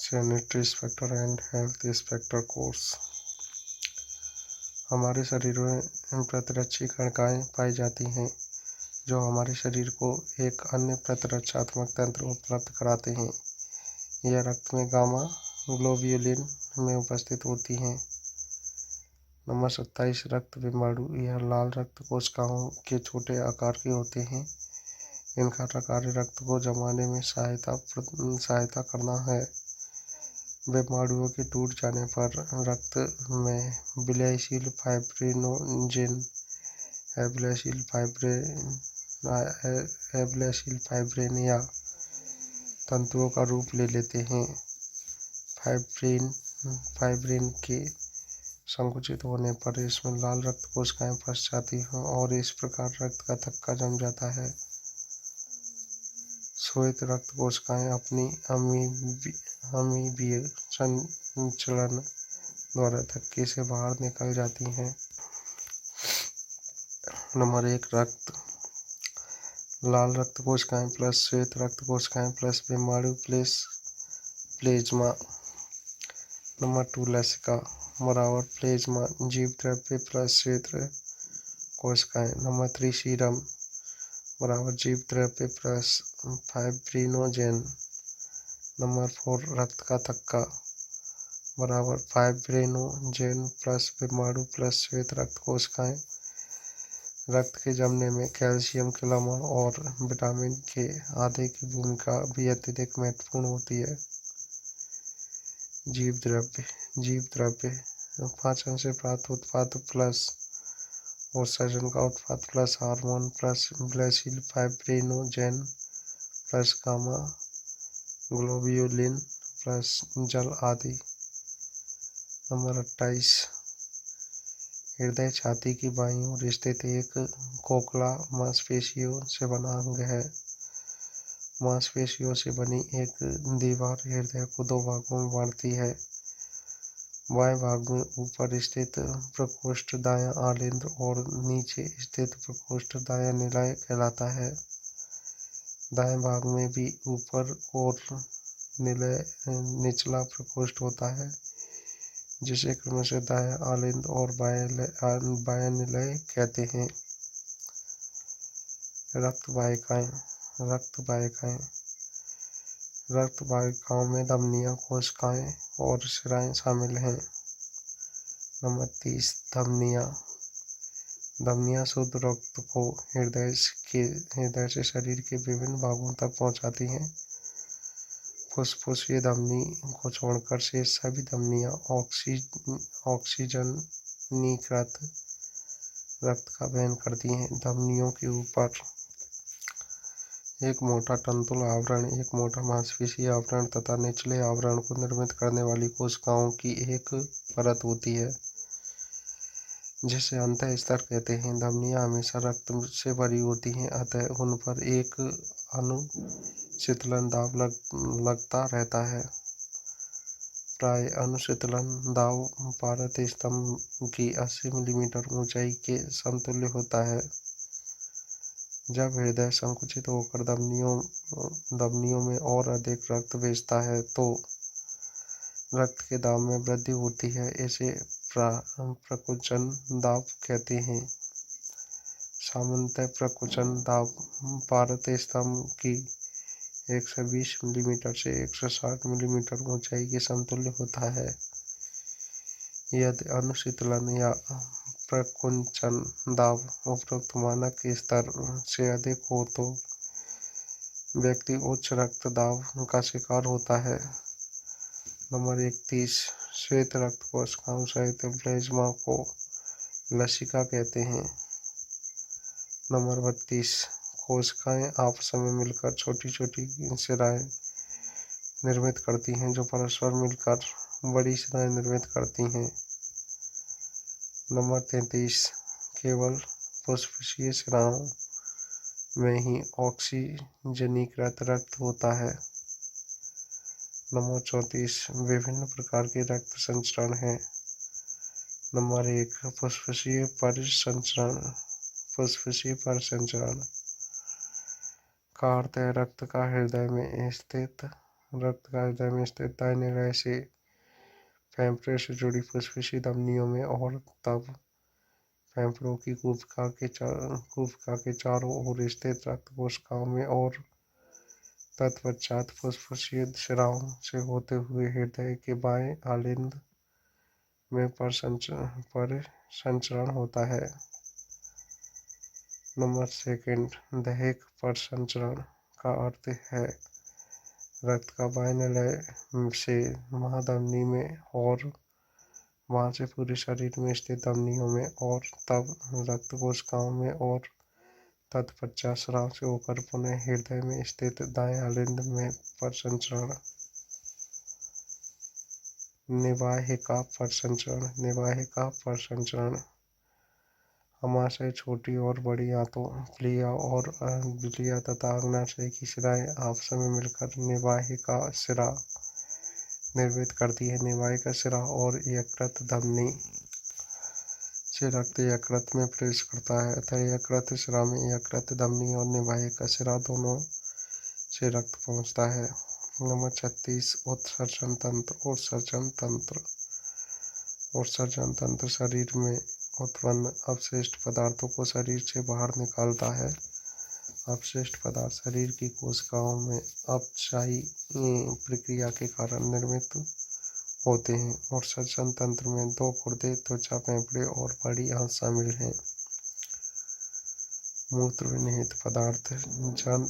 Sanitary inspector and health inspector course. हमारे शरीर में प्रतिरक्षी कणिकाएं पाई जाती हैं जो हमारे शरीर को एक अन्य प्रतिरक्षात्मक तंत्र उपलब्ध कराते हैं। यह रक्त में गामा ग्लोब्यूलिन में उपस्थित होती हैं। नंबर 27 रक्त बिंबाणु। यह लाल रक्त कोशिकाओं के छोटे आकार के होते हैं। इनका कार्य रक्त को जमाने में सहायता करना है। बिंबाणुओं के टूट जाने पर रक्त में विलयशील फाइब्रिन या तंतुओं का रूप ले लेते हैं। फाइब्रिन के संकुचित होने पर इसमें लाल रक्त कोशिकाएं फंस जाती हैं और इस प्रकार रक्त का थक्का जम जाता है। श्वेत रक्त कोशिकाएं अपनी अमीबीय संचलन द्वारा थक्के से बाहर निकल जाती हैं। नंबर 1 रक्त। लाल रक्त कोशिकाएं प्लस श्वेत रक्त कोशिकाएं प्लस बिंबाणु प्लस प्लेज्मा। नंबर 2 लसिका बराबर प्लेज्मा जीव द्रव्य प्लस श्वेत कोशिकाएं। नंबर 3 सीरम बराबर जीव द्रव्य प्लस फाइब्रिनोजेन। नंबर 4 रक्त का थक्का बराबर फाइब्रिनोजेन प्लस बिंबाणु प्लस श्वेत रक्त कोशिकाएं। रक्त के जमने में कैल्शियम के लवण और विटामिन के आधे की भूमिका भी अत्यधिक महत्वपूर्ण होती है। जीव द्रव्य पाचन से प्राप्त उत्पाद प्लस उत्सर्जन का उत्पाद प्लस हार्मोन प्लस विलयशील fibrinogen plus gamma globulin plus जल आदि। नंबर 28 हृदय छाती की बाईं ओर स्थित एक खोखला मांसपेशियों से बना अंग है। मांसपेशियों से बनी एक दीवार हृदय को दो भागों में बांटती है। बाएं भाग में ऊपर स्थित प्रकोष्ठ दायां आलिंद्र और नीचे स्थित प्रकोष्ठ दायां निलय कहलाता है। दाएं भाग में भी ऊपर और निचला प्रकोष्ठ होता है जिसे क्रमशः दायां आलिंद्र और बायां निलय कहते हैं। रक्त वाहिकाओं में धमनियां कोशिकाएं और शिराएं शामिल हैं। नंबर 30 धमनियां शुद्ध रक्त को हृदय से शरीर के विभिन्न भागों तक पहुंचाती हैं। फुसफुसीय धमनी को छोड़कर शेष सभी धमनियां ऑक्सीजनीकृत रक्त का वहन करती हैं। धमनियों के ऊपर एक मोटा तंतुल आवरण, एक मोटा मांसपेशीय आवरण तथा निचले आवरण को निर्मित करने वाली कोशिकाओं की एक परत होती है जिसे अंतःस्तर कहते हैं। धमनियां हमेशा रक्त से भरी होती हैं, अतः उन पर एक अनुशीतलन दाब लगता रहता है। प्राय अनुशीतलन दाब पारद स्तंभ की 80 मिलीमीटर ऊंचाई के समतुल्य होता है। जब हृदय संकुचित होकर धमनियों में और अधिक रक्त भेजता है तो रक्त के दाब में वृद्धि होती है। इसे प्रकुंचन दाब कहते हैं। सामान्यतः प्रकुंचन दाब पारद स्तंभ की 120 मिलीमीटर से 160 मिलीमीटर ऊंचाई के समतुल्य होता है। यदि अनुशीतलन या प्रकुंचन दाब उपरोक्त मानक के स्तर से अधिक हो तो व्यक्ति उच्च रक्तदाब का शिकार होता है। नंबर 31 श्वेत रक्त कोशिकाओं सहित प्लेज्मा को लसिका कहते हैं। नंबर 32 कोशिकाएं आपस में मिलकर छोटी छोटी शिराएं निर्मित करती हैं जो परस्पर मिलकर बड़ी शिराएं निर्मित करती हैं। नंबर 33 केवल फुसफुसीय शिराओं में ही ऑक्सीजनीकृत रक्त होता है। नंबर 34 विभिन्न प्रकार के रक्त संचरण हैं। नंबर 1 फुसफुसीय परिसंचरण का अर्थ है रक्त का हृदय में स्थित रक्त का हृदय में स्थित दाहिने लय से फेफड़े से जुड़ी फुसफुसी धमनियों में और तब फेफड़ों की कुपिका के चारों ओर स्थित रक्त कोशिकाओं में और तत्पश्चात फुसफुसीय शिराओं से होते हुए हृदय के बाएं आलिंद में परिसंचरण होता है। नंबर 2, दैहिक परिसंचरण का अर्थ है रक्त का बाएं लय से महाधमनी में और वहां से पूरे शरीर में स्थित धमनियों में और तब रक्त कोशिकाओं में और तत्पश्चात स्राव से होकर पुनः हृदय में स्थित दाएं आलिंद में परिसंचरण। निवाहिका परिसंचरण अमाशय छोटी और बड़ी आंतों बिलिया तथा अग्नाशय की शिराएं आपस में मिलकर निवाहिका शिरा निर्मित करती है। निवाहिका शिरा और यकृत धमनी से रक्त यकृत में प्रवेश करता है, अतः यकृत शिरा में यकृत धमनी और निवाहिका शिरा दोनों से रक्त पहुंचता है। नंबर 36, उत्सर्जन तंत्र। उत्सर्जन तंत्र शरीर में उत्पन्न अपशिष्ट पदार्थों को शरीर से बाहर निकालता है। अपशिष्ट पदार्थ शरीर की कोशिकाओं में अपचायी प्रक्रिया के कारण निर्मित होते हैं। उत्सर्जन तंत्र में 2 गुर्दे, त्वचा, फेफड़े और बड़ी आंत शामिल हैं। मूत्र में निहित पदार्थ जल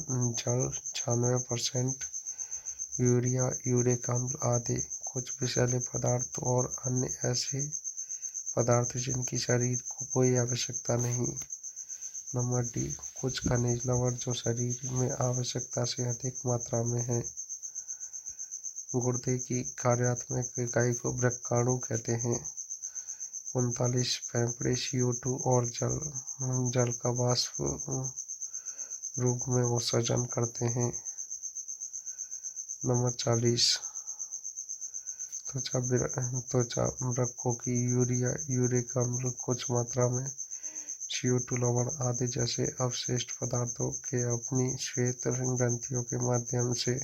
96%, यूरिया, यूरिक अम्ल आदि कुछ विषैले पदार्थ और अन्य ऐसे पदार्थ जिनकी शरीर को कोई आवश्यकता नहीं। नंबर डी, कुछ खनिज लवण जो शरीर में आवश्यकता से अधिक मात्रा में है। गुर्दे की कार्यात्मक इकाई को वृक्काणु कहते हैं। 39, फेफड़े CO2 और जल का वाष्प रूप में उत्सर्जन करते हैं। नंबर 40, त्वचा वृक्कों की यूरिया, यूरिक अम्ल, कुछ मात्रा में CO2 लवण आदि जैसे अवशिष्ट पदार्थों के अपनी श्वेत ग्रंथियों के माध्यम से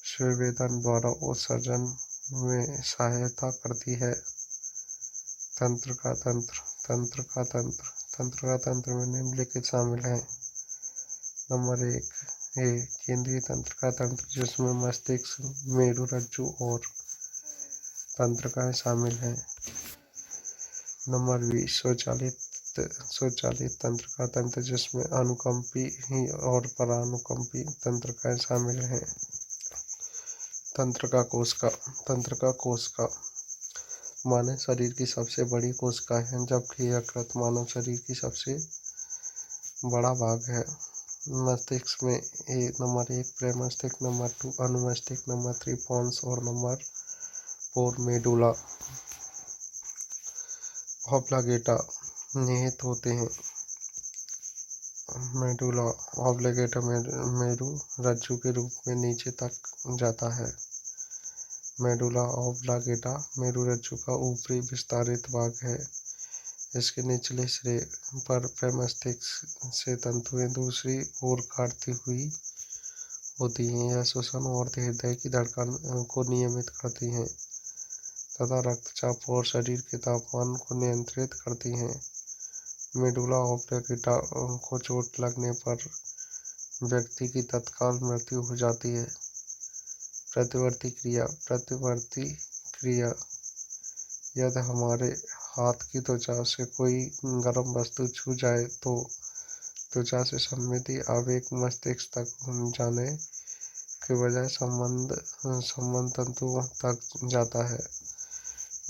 स्वेदन द्वारा उत्सर्जन में सहायता करती है। तंत्र का तंत्र में निम्नलिखित शामिल हैं। नंबर 1, केंद्रीय तंत्र का तंत्र जिसमें मस्तिष्क, मेरुरज्जु और तंत्रिकाएं शामिल हैं। नंबर 20, स्वचालित तंत्र का तंत्र जिसमें अनुकंपी और परानुकंपी तंत्रिकाएं शामिल हैं। तंत्र का कोशिका मानव शरीर की सबसे बड़ी कोशिका है, जबकि यकृत मानव शरीर की सबसे बड़ा भाग है। मस्तिष्क में नंबर 1, प्रमस्तिष्क, नंबर 2, अनुमस्तिष्क, नंबर 3, पोन्स और नंबर 4, मेडुला ऑब्लांगेटा निहित होते हैं। मेडुला ऑब्लांगेटा मेरुरज्जु के रूप में नीचे तक जाता है। मेडुला ऑब्लांगेटा मेरुरज्जु का ऊपरी विस्तारित भाग है। इसके निचले सिरे पर प्रमस्तिष्क से तंतुएं दूसरी ओर काटती हुई होती हैं। यह श्वसन और हृदय की धड़कन को नियमित करती हैं तथा रक्तचाप और शरीर के तापमान को नियंत्रित करती हैं। मेडुला ऑब्लांगेटा को चोट लगने पर व्यक्ति की तत्काल मृत्यु हो जाती है। प्रतिवर्ती क्रिया यदि हमारे हाथ की त्वचा से कोई गर्म वस्तु छू जाए तो त्वचा से संबंधी आवेग मस्तिष्क तक जाने के बजाय संबंध तंतुओं तक जाता है,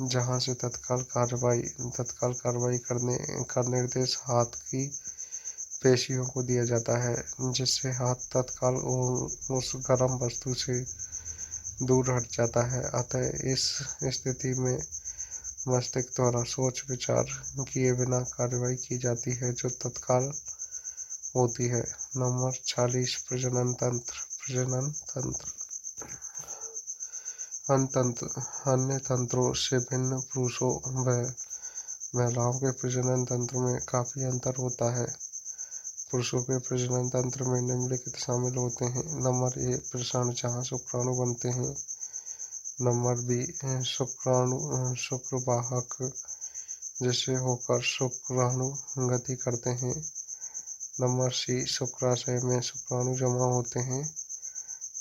जहां से तत्काल कार्रवाई करने का निर्देश हाथ की पेशियों को दिया जाता है, जिससे हाथ तत्काल उस गर्म वस्तु से दूर हट जाता है। अतः इस स्थिति में मस्तिष्क द्वारा सोच विचार किए बिना कार्रवाई की जाती है जो तत्काल होती है। नंबर 46, प्रजनन तंत्र अन्य तंत्रों से भिन्न पुरुषों व महिलाओं के प्रजनन तंत्र में काफी अंतर होता है। पुरुषों के प्रजनन तंत्र में निम्नलिखित शामिल होते हैं। नंबर ए वृषण, जहाँ शुक्राणु बनते हैं। नंबर बी शुक्राणु शुक्रवाहक, जिससे होकर शुक्राणु गति करते हैं। नंबर सी शुक्राशय में शुक्राणु जमा होते हैं।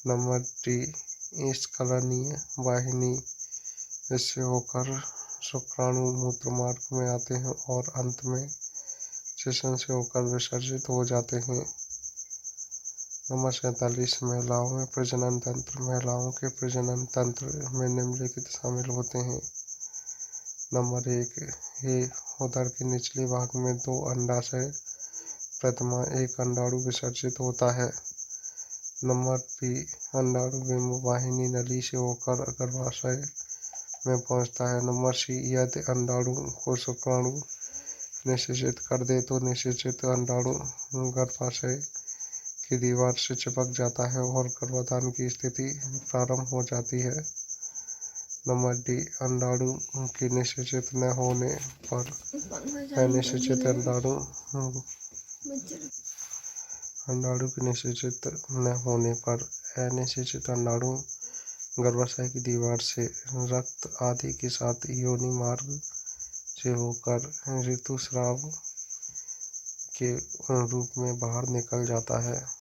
नंबर डी स्खलनीय वाहिनी, जिससे होकर शुक्राणु मूत्रमार्ग में आते हैं और अंत में श्वसन से होकर विसर्जित हो जाते हैं। नंबर 47 महिलाओं में प्रजनन तंत्र। महिलाओं के प्रजनन तंत्र में निम्नलिखित शामिल होते हैं। नंबर 1 ये उदर के निचले भाग में 2 अंडाशय, प्रथमा एक अंडाणु विसर्जित होता है। नंबर बी अंडाणु बिंब वाहिनी नली से होकर गर्भाशय में पहुंचता है। नंबर सी यदि अंडाणु को शुक्राणु निषेचित कर दे तो निषेचित अंडाणु गर्भाशय की दीवार से चिपक जाता है और गर्भाधान की स्थिति प्रारंभ हो जाती है। नंबर डी अंडाणु की निषेचित न होने पर अनिषेचित अंडाणु की निषेचित न होने पर अनिषेचित अंडाणु गर्भाशय की दीवार से रक्त आदि के साथ योनि मार्ग से होकर ऋतुस्राव के रूप में बाहर निकल जाता है।